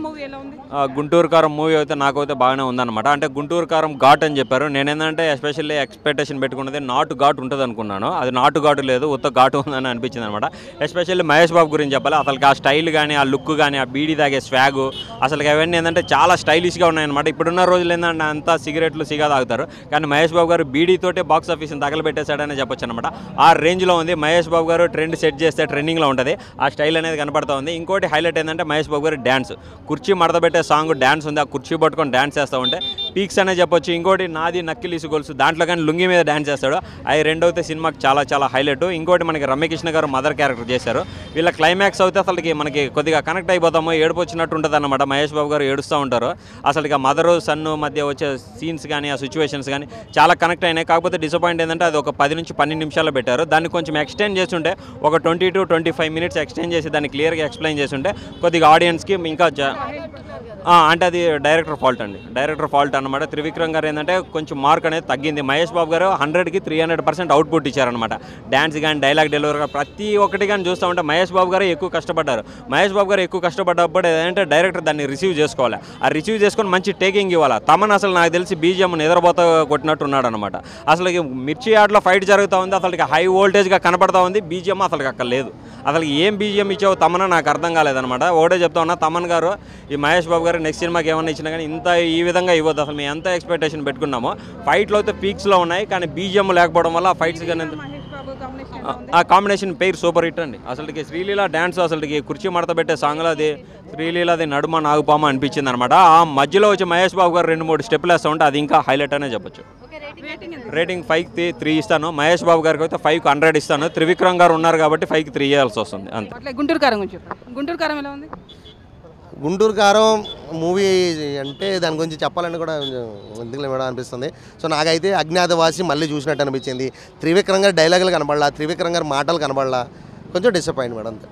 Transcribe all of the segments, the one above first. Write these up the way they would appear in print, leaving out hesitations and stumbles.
Movie ఎలా ఉంది? గుంటూరు కారం మూవీ అయితే నాకైతే బాగానే ఉందన్నమాట. అంటే గుంటూరు కారం ఘాట్ అని చెప్పారు. నేనేంటంటే ఎస్పెషల్లీ ఎక్స్పెక్టేషన్ పెట్టుకున్నది నాటు ఘాట్ ఉంటుంది అనుకున్నాను. అది నాటు ఘాటు లేదు, ఉత్త ఘాటు ఉందని అనిపించింది అనమాట. ఎస్పెషల్లీ మహేష్ బాబు గురించి చెప్పాలి. అసలు ఆ స్టైల్ కానీ, ఆ లుక్ కానీ, ఆ బీడీ తాగే స్వాగు, అసలు అవన్నీ ఏంటంటే చాలా స్టైలిష్గా ఉన్నాయన్నమాట. ఇప్పుడున్న రోజులు ఏంటంటే అంతా సిగరెట్లు సిగా తాగుతారు, కానీ మహేష్ బాబు గారు బీడీతోటే బాక్స్ ఆఫీస్ని తగలబెట్టేశాడని చెప్పొచ్చు అనమాట. ఆ రేంజ్లో ఉంది. మహేష్ బాబు గారు ట్రెండ్ సెట్ చేస్తే ట్రెండింగ్లో ఉంటుంది. ఆ స్టైల్ అనేది కనపడుతూ ఉంది. ఇంకోటి హైలైట్ ఏంటంటే మహేష్ బాబు గారి డ్యాన్స్, కుర్చీ మడతబెట్టే సాంగ్ డ్యాన్స్ ఉంది. ఆ కుర్చీ పట్టుకొని డ్యాన్స్ చేస్తూ ఉంటే పీక్స్ అనే చెప్పొచ్చు. ఇంకోటి నాది నక్కిలీసు గొలుసు, దాంట్లో కానీ లుంగి మీద డ్యాన్స్ చేస్తాడు. అవి రెండవది సినిమాకి చాలా చాలా హైలైట్. ఇంకోటి మనకి రమ్యకృష్ణ గారు మదర్ క్యారెక్టర్ చేశారు. వీళ్ళ క్లైమాక్స్ అయితే అసలుకి మనకి కొద్దిగా కనెక్ట్ అయిపోతాము, ఏడుపు వచ్చినట్టు ఉంటుంది అనమాట. మహేష్ బాబు గారు ఏడుస్తూ ఉంటారు. అసలు మదరు సన్ను మధ్య వచ్చే సీన్స్ కానీ, ఆ సిచ్యువేషన్స్ కానీ చాలా కనెక్ట్ అయినాయి. కాకపోతే డిసప్పాయింట్ ఏంటంటే అది ఒక 10 నుంచి 12 నిమిషాల్లో పెట్టారు. దాన్ని కొంచెం ఎక్స్టెండ్ చేస్తుంటే ఒక 20 to 25 minutes ఎక్స్టెండ్ చేసి దాన్ని క్లియర్గా ఎక్స్ప్లెయిన్ చేస్తుంటే కొద్దిగా ఆడియన్స్కి ఇంకా అంటే అది డైరెక్టర్ ఫాల్ట్ అండి, డైరెక్టర్ ఫాల్ట్ అనమాట. త్రివిక్రమ్ గారు ఏంటంటే కొంచెం మార్క్ అనేది తగ్గింది. మహేష్ బాబు గారు 100కి 300% అవుట్పుట్ ఇచ్చారనమాట. డ్యాన్స్ కానీ, డైలాగ్ డెలివరీ ప్రతి ఒక్కటి కానీ చూస్తూ ఉంటే మహేష్ బాబు గారు ఎక్కువ కష్టపడ్డారు. మహేష్ బాబు గారు ఎక్కువ కష్టపడ్డప్పుడు ఏంటంటే డైరెక్టర్ దాన్ని రిసీవ్ చేసుకోవాలి. ఆ రిసీవ్ చేసుకొని మంచి టేకింగ్ ఇవ్వాలి. తమన్ అసలు నాకు తెలిసి బీజిఎం నిద్రపోతా కొట్టినట్టు ఉన్నాడు అనమాట. అసలు మిర్చి ఆటలో ఫైట్ జరుగుతూ ఉంది, అసలు హై వోల్టేజ్గా కనపడతా ఉంది. బీజిఎం అసలు అక్కడ లేదు. అసలు ఏం బీజిఎం ఇచ్చావు తమన్ నాకు అర్థం కాలేదనమాట. ఒకటే చెప్తా ఉన్నా, తమన్ గారు ఈ మహేష్ బాబు గారు నెక్స్ట్ సినిమాకి ఏమన్నా ఇచ్చినా కానీ ఇంత ఈ విధంగా ఇవ్వద్దు. అసలు మేము ఎంత ఎక్స్పెక్టేషన్ పెట్టుకున్నామో. ఫైట్లో అయితే పీక్స్లో ఉన్నాయి, కానీ బీజిఎం లేకపోవడం వల్ల ఆ ఫైట్స్ కానీ ఆ కాంబినేషన్ పేరు సూపర్ హిట్ అండి. అసలుకి శ్రీలీల డ్యాన్స్, అసలుకి కుర్చీ మడత పెట్టే సాంగ్లో అది శ్రీలీలది నడుమ నాగుపామ అనిపించింది అనమాట. ఆ మధ్యలో వచ్చి మహేష్ బాబు గారు 2-3 స్టెప్పులు వేస్తూ ఉంటే అది ఇంకా హైలైట్ అనే చెప్పొచ్చు. రేటింగ్ 5కి 3 ఇస్తాను. మహేష్ బాబు గారికి అయితే 5కి 100 ఇస్తాను. త్రివిక్రమ్ గారు ఉన్నారు కాబట్టి 5కి 3 ఇవ్వాల్సి వస్తుంది అంతే. గుంటూరు కారం గురించి చెప్పండి. గుంటూరు కారం ఎలా ఉంది? గుంటూరు కారం మూవీ అంటే దాని గురించి చెప్పాలని కూడా ఎందుకులే మేడం అనిపిస్తుంది. సో నాకైతే అజ్ఞాతవాసి మళ్ళీ చూసినట్టు అనిపించింది. త్రివిక్రమ్ గారి డైలాగులు కనబడలా, త్రివిక్రమ్ గారి మాటలు కనబడలా, కొంచెం డిసప్పాయింట్ మేడం అంతే.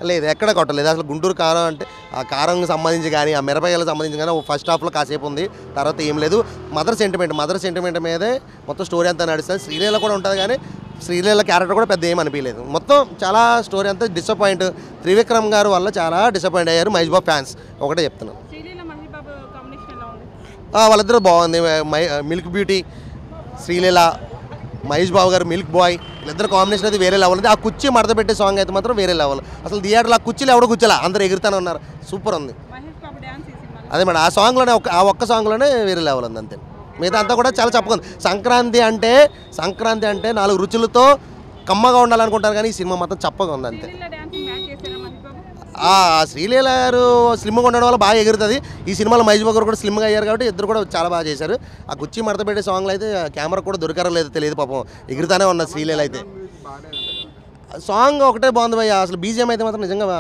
లేదు, ఎక్కడ కొట్టలేదు. అసలు గుంటూరు కారం అంటే ఆ కారంకి సంబంధించి కానీ, ఆ మిరపకాయలకు సంబంధించి కానీ ఫస్ట్ హాఫ్లో కాసేపు ఉంది, తర్వాత ఏం లేదు. మదర్ సెంటిమెంట్ మీదే మొత్తం స్టోరీ అంతా నడుస్తుంది. శ్రీలీల కూడా ఉంటుంది, కానీ శ్రీలీల క్యారెక్టర్ కూడా పెద్ద ఏం అనిపించలేదు. మొత్తం చాలా స్టోరీ అంతా డిసప్పాయింట్. త్రివిక్రమ్ గారు వల్ల చాలా డిసప్పాయింట్ అయ్యారు మహేష్ బాబు ఫ్యాన్స్. ఒకటే చెప్తున్నాను, వాళ్ళిద్దరూ బాగుంది. మిల్క్ బ్యూటీ శ్రీలీల, మహేష్ బాబు గారు మిల్క్ బాయ్, వీళ్ళిద్దరు కాంబినేషన్ అయితే వేరే లెవెల్ ఉంది. ఆ కుర్చీ మడత పెట్టే సాంగ్ అయితే మాత్రం వేరే లెవెల్. అసలు థియేటర్లో ఆ కుర్చీలు ఎవడో కూర్చోలే, అందరూ ఎగురుతానే ఉన్నారు. సూపర్ ఉంది. అదే మేడం, ఆ సాంగ్లోనే ఆ ఒక్క సాంగ్లోనే వేరే లెవెల్ ఉంది అంతే. మిగతా అంతా కూడా చాలా చప్పకుంది. సంక్రాంతి అంటే 4 రుచులతో కమ్మగా ఉండాలనుకుంటారు, కానీ ఈ సినిమా మాత్రం చప్పగా ఉంది అంతే. శ్రీలీల గారు స్లిమ్గా ఉండడం వల్ల బాగా ఎగురుతుంది. ఈ సినిమాలో మహేష్ బాబు గారు కూడా స్లిమ్గా అయ్యారు కాబట్టి ఇద్దరు కూడా చాలా బాగా చేశారు. ఆ కుర్చీ మడత పెట్టే సాంగ్లో అయితే కెమెరా కూడా దొరకరో లేదో తెలియదు, పాపం ఎగురుతానే ఉన్నది శ్రీలీల అయితే. సాంగ్ ఒకటే బాగుంది భయ్య, అసలు బీజిఎం అయితే మాత్రం నిజంగా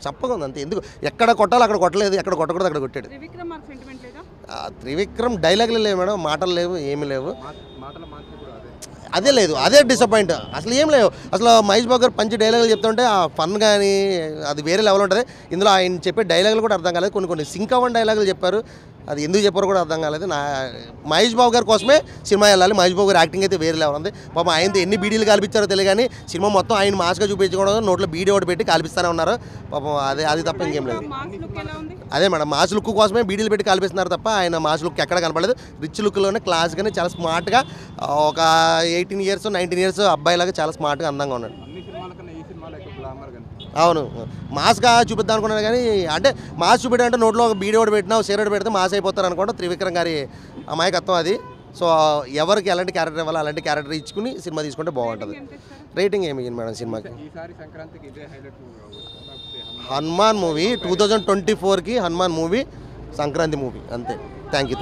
చప్పగా ఉంది అంతే. ఎందుకు ఎక్కడ కొట్టాలో అక్కడ కొట్టలేదు, ఎక్కడ కొట్టకూడదు అక్కడ కొట్టాడు. త్రివిక్రమ్ డైలాగులు లేవు మేడం, మాటలు లేవు, ఏమీ లేవు. అదే లేదు, అదే డిసప్పాయింట్. అసలు ఏం లేవు. అసలు మహేష్ బాబు గారు పంచి డైలాగులు చెప్తుంటే ఆ ఫన్ కానీ అది వేరే లెవెల్ ఉంటుంది. ఇందులో ఆయన చెప్పే డైలాగులు కూడా అర్థం కాలేదు. కొన్ని సింక్ అవ్వని డైలాగులు చెప్పారు, అది ఎందుకు చెప్పారో కూడా అర్థం కాలేదు. మహేష్ బాబు గారి కోసమే సినిమా వెళ్ళాలి. మహేష్ బాబు గారి యాక్టింగ్ అయితే వేరే లెవెల్ ఉంది. పాపం ఆయనతో ఎన్ని బీడీలు కాల్పించారో తెలియదు, కానీ సినిమా మొత్తం ఆయన మాస్గా చూపించడం, నోట్లో బీడీ ఒకటి పెట్టి కాల్పిస్తూనే ఉన్నారు పాపం. అది తప్ప ఇంకేం లేదు. అదే మేడం, మాస్ లుక్ కోసమే బీడీలు పెట్టి కాల్పిస్తున్నారు తప్ప ఆయన మాస్ లుక్ ఎక్కడ కనపడలేదు. రిచ్ లుక్లోనే క్లాస్గానే చాలా స్మార్ట్గా, ఒక 18 years 19 years అబ్బాయిలాగా చాలా స్మార్ట్గా అందంగా ఉన్నాడు. అవును, మాస్గా చూపిద్దాం అనుకున్నాను, కానీ అంటే మాస్ చూపెట్టాలంటే నోట్లో ఒక బీడీ ఒకటి పెట్టినా, సిగరెట్ పెడితే మాస్ అయిపోతారు అనుకోండి. త్రివిక్రమ్ గారి అమాయకత్వం అది. సో ఎవరికి ఎలాంటి క్యారెక్టర్ ఇవ్వాలో అలాంటి క్యారెక్టర్ ఇచ్చుకుని సినిమా తీసుకుంటే బాగుంటుంది. రేటింగ్ ఏమి ఇవ్వండి మేడం సినిమాకి? హనుమాన్ మూవీ 2024కి హనుమాన్ మూవీ సంక్రాంతి మూవీ అంతే. Thank you.